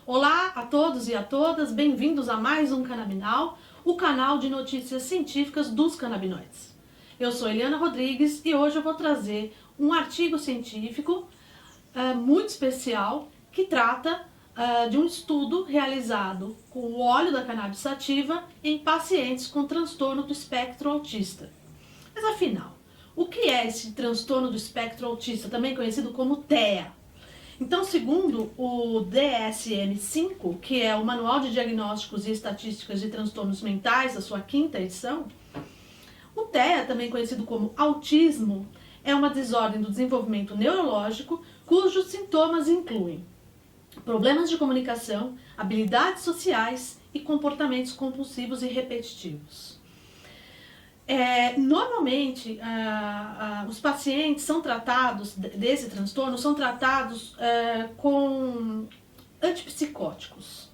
Olá a todos e a todas, bem-vindos a mais um Canabinal, o canal de notícias científicas dos canabinoides. Eu sou Eliana Rodrigues e hoje eu vou trazer um artigo científico muito especial que trata de um estudo realizado com o óleo da cannabis sativa em pacientes com transtorno do espectro autista. Mas afinal, o que é esse transtorno do espectro autista, também conhecido como TEA? Então, segundo o DSM-5, que é o Manual de Diagnósticos e Estatísticas de Transtornos Mentais, a sua 5ª edição, o TEA, também conhecido como autismo, é uma desordem do desenvolvimento neurológico cujos sintomas incluem problemas de comunicação, habilidades sociais e comportamentos compulsivos e repetitivos. Normalmente, os pacientes são tratados desse transtorno, são tratados com antipsicóticos.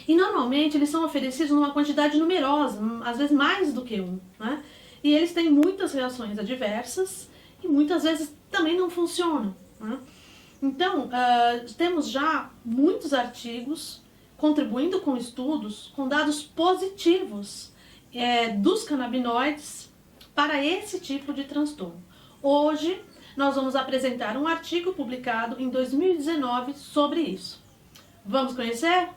E normalmente eles são oferecidos numa quantidade numerosa, às vezes mais do que um, né? E eles têm muitas reações adversas e muitas vezes também não funcionam, né? Então, temos já muitos artigos contribuindo com estudos com dados positivos dos canabinoides para esse tipo de transtorno. Hoje nós vamos apresentar um artigo publicado em 2019 sobre isso. Vamos conhecer?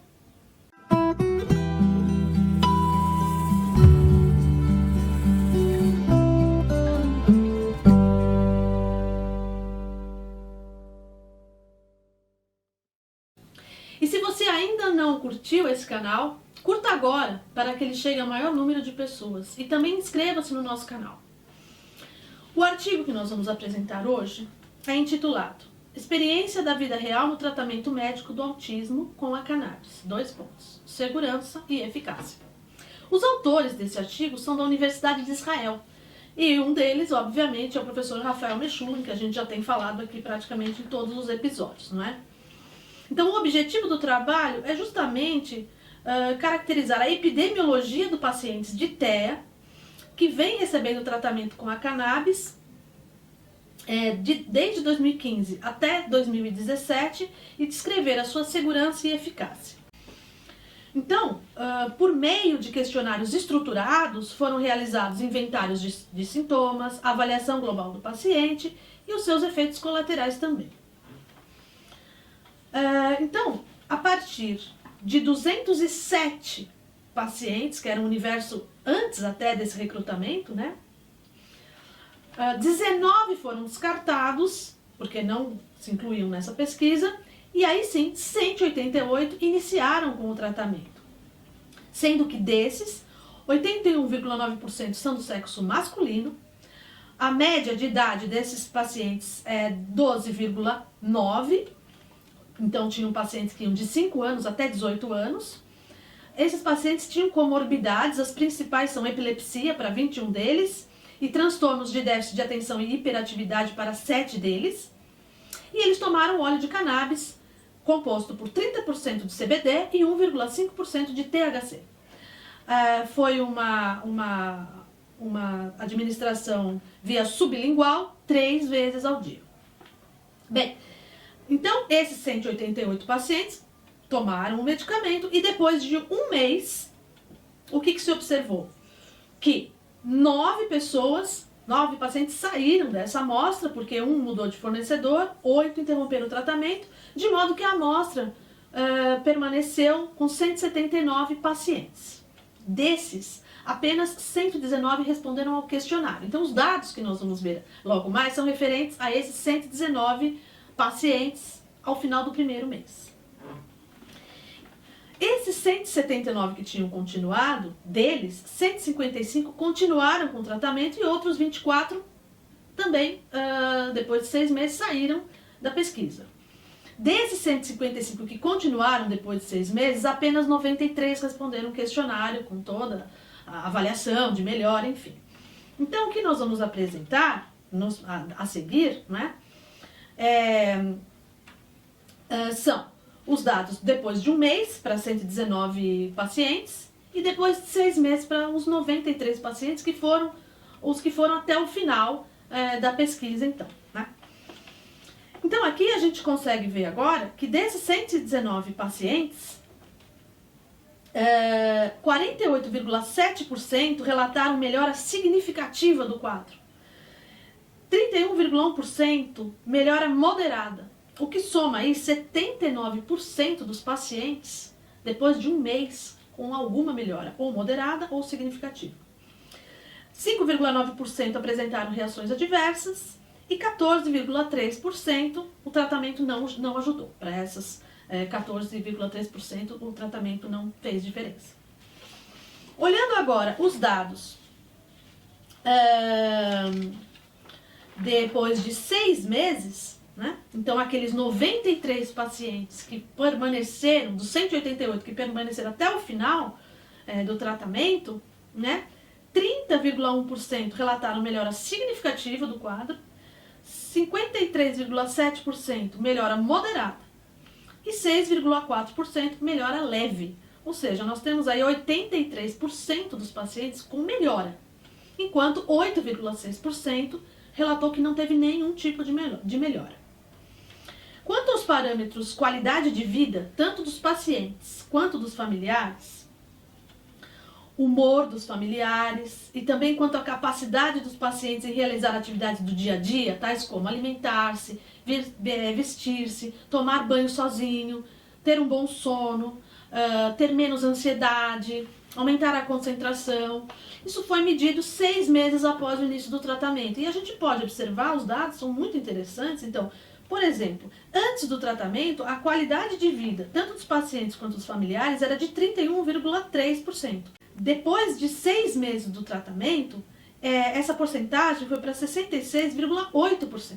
E se você ainda não curtiu esse canal, curta agora para que ele chegue ao maior número de pessoas e também inscreva-se no nosso canal. O artigo que nós vamos apresentar hoje é intitulado Experiência da vida real no tratamento médico do autismo com a cannabis. : segurança e eficácia. Os autores desse artigo são da Universidade de Israel e um deles, obviamente, é o professor Rafael Mechoulam, que a gente já tem falado aqui praticamente em todos os episódios, não é? Então, o objetivo do trabalho é justamente caracterizar a epidemiologia do pacientes de TEA que vem recebendo tratamento com a cannabis desde 2015 até 2017 e descrever a sua segurança e eficácia. Então, por meio de questionários estruturados, foram realizados inventários de sintomas, avaliação global do paciente e os seus efeitos colaterais também. Então, a partir de 207 pacientes, que era um universo antes até desse recrutamento, né? 19 foram descartados, porque não se incluíam nessa pesquisa, e aí sim, 188 iniciaram com o tratamento. Sendo que desses, 81,9% são do sexo masculino, a média de idade desses pacientes é 12,9%, então tinham pacientes que iam de 5 anos até 18 anos. Esses pacientes tinham comorbidades, as principais são epilepsia para 21 deles e transtornos de déficit de atenção e hiperatividade para 7 deles. E eles tomaram óleo de cannabis composto por 30% de CBD e 1,5% de THC. Foi uma administração via sublingual 3 vezes ao dia. Bem, então esses 188 pacientes tomaram o medicamento e depois de um mês, o que se observou? Que 9 pacientes saíram dessa amostra, porque um mudou de fornecedor, 8 interromperam o tratamento, de modo que a amostra permaneceu com 179 pacientes. Desses, apenas 119 responderam ao questionário. Então, os dados que nós vamos ver logo mais são referentes a esses 119 pacientes ao final do primeiro mês. Esses 179 que tinham continuado, deles, 155 continuaram com o tratamento e outros 24 também, depois de 6 meses, saíram da pesquisa. Desses 155 que continuaram depois de 6 meses, apenas 93 responderam o questionário com toda a avaliação de melhora, enfim. Então, o que nós vamos apresentar a seguir, né, são os dados depois de um mês para 119 pacientes e depois de 6 meses para os 93 pacientes que foram os que foram até o final da pesquisa, então, né? Então aqui a gente consegue ver agora que desses 119 pacientes, 48,7% relataram melhora significativa do quadro. 31,1% melhora moderada, o que soma aí 79% dos pacientes depois de um mês com alguma melhora, ou moderada ou significativa. 5,9% apresentaram reações adversas e 14,3% o tratamento não ajudou. Para essas 14,3% o tratamento não fez diferença. Olhando agora os dados depois de 6 meses, né? Então aqueles 93 pacientes que permaneceram, dos 188 que permaneceram até o final do tratamento, né? 30,1% relataram melhora significativa do quadro, 53,7% melhora moderada e 6,4% melhora leve. Ou seja, nós temos aí 83% dos pacientes com melhora, enquanto 8,6% relatou que não teve nenhum tipo de melhora. Quanto aos parâmetros qualidade de vida, tanto dos pacientes quanto dos familiares, humor dos familiares e também quanto à capacidade dos pacientes em realizar atividades do dia a dia, tais como alimentar-se, vestir-se, tomar banho sozinho, ter um bom sono, ter menos ansiedade, aumentar a concentração. Isso foi medido 6 meses após o início do tratamento. E a gente pode observar, os dados são muito interessantes. Então, por exemplo, antes do tratamento, a qualidade de vida, tanto dos pacientes quanto dos familiares, era de 31,3%. Depois de 6 meses do tratamento, essa porcentagem foi para 66,8%.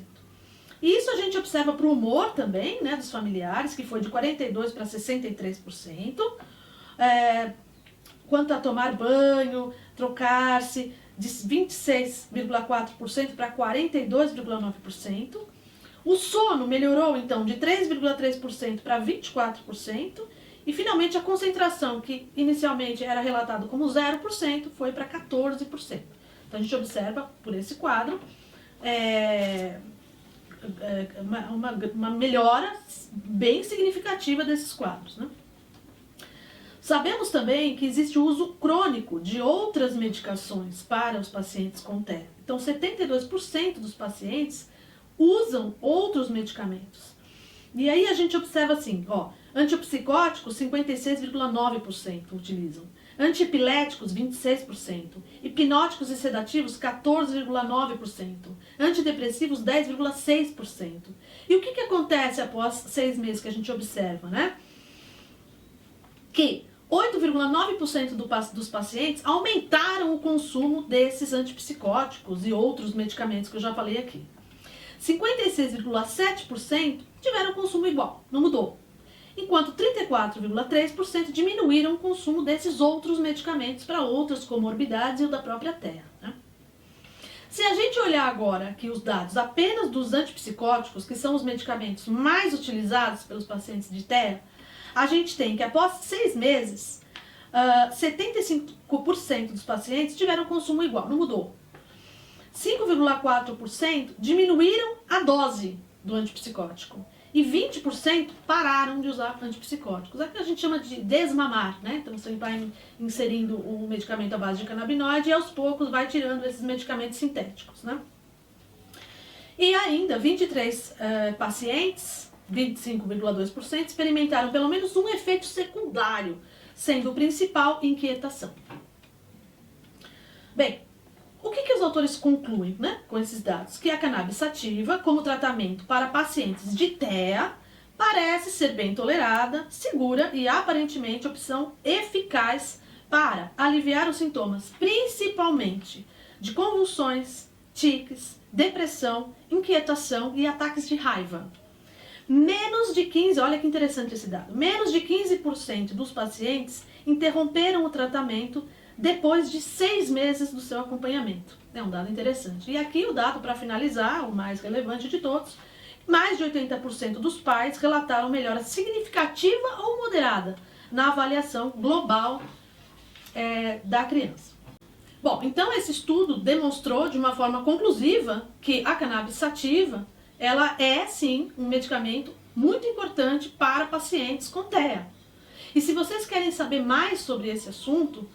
E isso a gente observa para o humor também, né, dos familiares, que foi de 42% para 63%. Quanto a tomar banho, trocar-se, de 26,4% para 42,9%. O sono melhorou, então, de 3,3% para 24%. E, finalmente, a concentração, que inicialmente era relatado como 0%, foi para 14%. Então, a gente observa, por esse quadro, uma melhora bem significativa desses quadros, né? Sabemos também que existe o uso crônico de outras medicações para os pacientes com TEA. Então, 72% dos pacientes usam outros medicamentos. E aí a gente observa assim, antipsicóticos 56,9% utilizam, antiepiléticos 26%, hipnóticos e sedativos 14,9%, antidepressivos 10,6%. E o que acontece após 6 meses que a gente observa, né? Que 8,9% dos pacientes aumentaram o consumo desses antipsicóticos e outros medicamentos que eu já falei aqui. 56,7% tiveram consumo igual, não mudou. Enquanto 34,3% diminuíram o consumo desses outros medicamentos para outras comorbidades e o da própria TEA, né? Se a gente olhar agora aqui os dados apenas dos antipsicóticos, que são os medicamentos mais utilizados pelos pacientes de TEA, a gente tem que após 6 meses, 75% dos pacientes tiveram consumo igual, não mudou. 5,4% diminuíram a dose do antipsicótico e 20% pararam de usar antipsicóticos. É que a gente chama de desmamar, né? Então você vai inserindo o medicamento à base de canabinoide e aos poucos vai tirando esses medicamentos sintéticos, né? E ainda 23 pacientes, 25,2%, experimentaram pelo menos um efeito secundário, sendo o principal inquietação. Bem, o que os autores concluem, né, com esses dados? Que a cannabis sativa, como tratamento para pacientes de TEA, parece ser bem tolerada, segura e aparentemente opção eficaz para aliviar os sintomas, principalmente de convulsões, tiques, depressão, inquietação e ataques de raiva. Menos de 15%, olha que interessante esse dado, menos de 15% dos pacientes interromperam o tratamento depois de 6 meses do seu acompanhamento. É um dado interessante. E aqui o dado, para finalizar, o mais relevante de todos, mais de 80% dos pais relataram melhora significativa ou moderada na avaliação global da criança. Bom, então esse estudo demonstrou de uma forma conclusiva que a cannabis sativa ela é sim um medicamento muito importante para pacientes com TEA. E se vocês querem saber mais sobre esse assunto,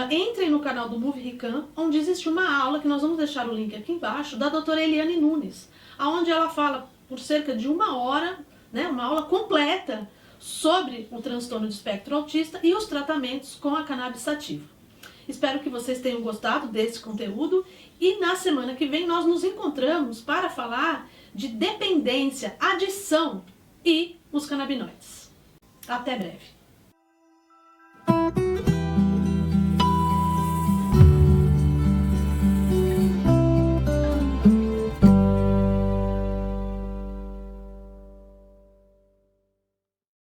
entrem no canal do Move Ricam, onde existe uma aula, que nós vamos deixar o link aqui embaixo, da doutora Eliane Nunes, onde ela fala por cerca de 1 hora, né, uma aula completa sobre o transtorno de espectro autista e os tratamentos com a cannabis sativa. Espero que vocês tenham gostado desse conteúdo e na semana que vem nós nos encontramos para falar de dependência, adição e os canabinoides. Até breve!